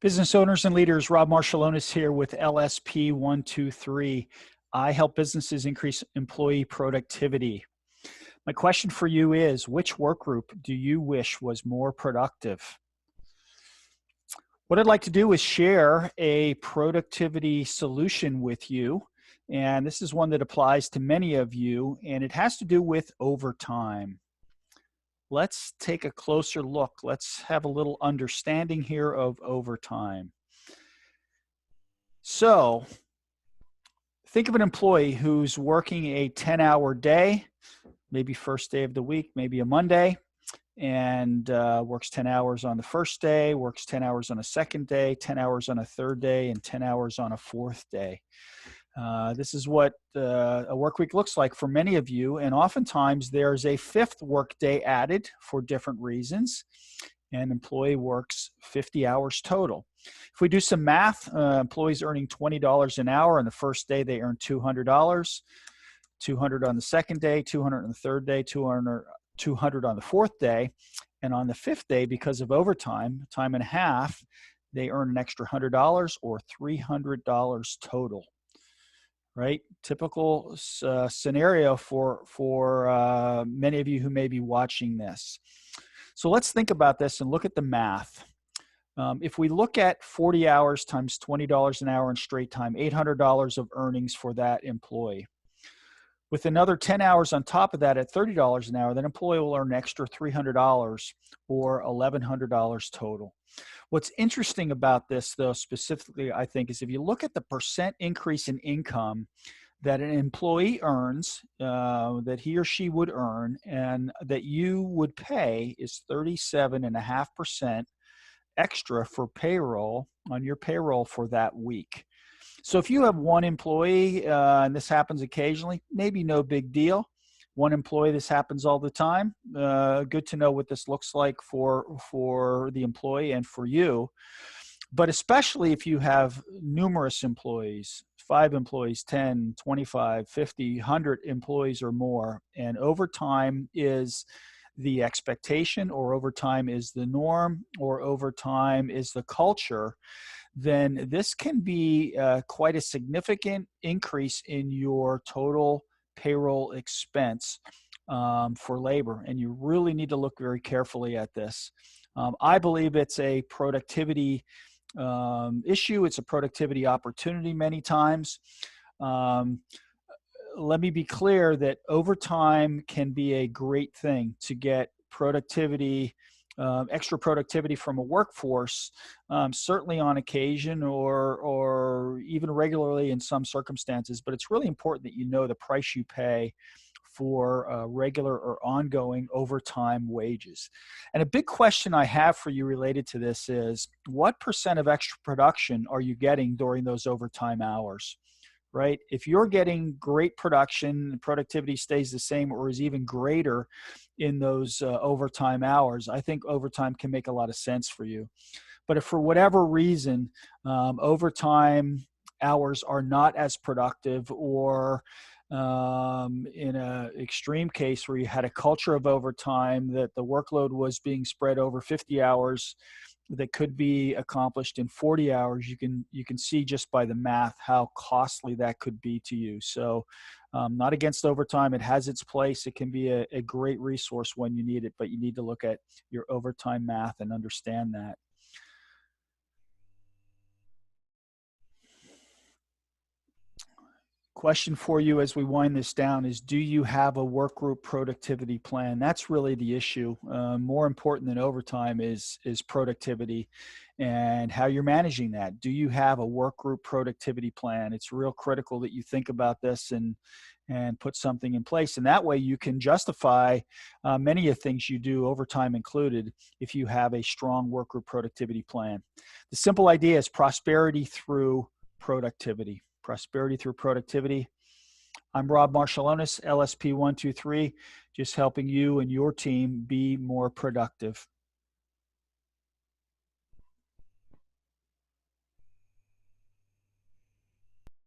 Business owners and leaders, Rob Marshallonis here with LSP123. I help businesses increase employee productivity. My question for you is, which work group do you wish was more productive? What I'd like to do is share a productivity solution with you, and this is one that applies to many of you, and it has to do with overtime. Let's take a closer look. Let's have a little understanding here of overtime. So think of an employee who's working a 10-hour day, maybe first day of the week, maybe a Monday, and works 10 hours on the first day, works 10 hours on a second day, 10 hours on a third day, and 10 hours on a fourth day. This is what a work week looks like for many of you, and oftentimes there's a fifth work day added for different reasons. An employee works 50 hours total. If we do some math, employees earning $20 an hour on the first day, they earn $200, $200 on the second day, $200 on the third day, $200 on the fourth day, and on the fifth day, because of overtime, time and a half, they earn an extra $100 or $300 total. Right? Typical scenario for many of you who may be watching this. So let's think about this and look at the math. If we look at 40 hours times $20 an hour in straight time, $800 of earnings for that employee. With another 10 hours on top of that at $30 an hour, that employee will earn an extra $300 or $1,100 total. What's interesting about this, though, specifically, I think, is if you look at the percent increase in income that an employee earns, that he or she would earn, and that you would pay is 37.5% extra for payroll on your payroll for that week. So if you have one employee, and this happens occasionally, maybe no big deal. One employee, this happens all the time. Good to know what this looks like for the employee and for you. But especially if you have numerous employees, 5 employees, 10, 25, 50, 100 employees or more, and overtime is the expectation, or overtime is the norm, or overtime is the culture, then this can be quite a significant increase in your total payroll expense for labor, and you really need to look very carefully at this. I believe it's a productivity issue. It's a productivity opportunity many times. Let me be clear that overtime can be a great thing to get productivity, extra productivity from a workforce, certainly on occasion or even regularly in some circumstances. But it's really important that you know the price you pay for regular or ongoing overtime wages. And a big question I have for you related to this is, what percent of extra production are you getting during those overtime hours? Right? If you're getting great production, productivity stays the same or is even greater in those overtime hours, I think overtime can make a lot of sense for you. But if for whatever reason, overtime hours are not as productive, or in an extreme case where you had a culture of overtime, that the workload was being spread over 50 hours, that could be accomplished in 40 hours, you can see just by the math how costly that could be to you. So not against overtime. It has its place. It can be a great resource when you need it, but you need to look at your overtime math and understand that. Question for you as we wind this down is, do you have a work group productivity plan? That's really the issue. More important than overtime is productivity and how you're managing that. Do you have a work group productivity plan? It's real critical that you think about this and put something in place. And that way you can justify many of the things you do, overtime included, if you have a strong work group productivity plan. The simple idea is prosperity through productivity. Prosperity through productivity. I'm Rob Marshallonis, LSP123, just helping you and your team be more productive.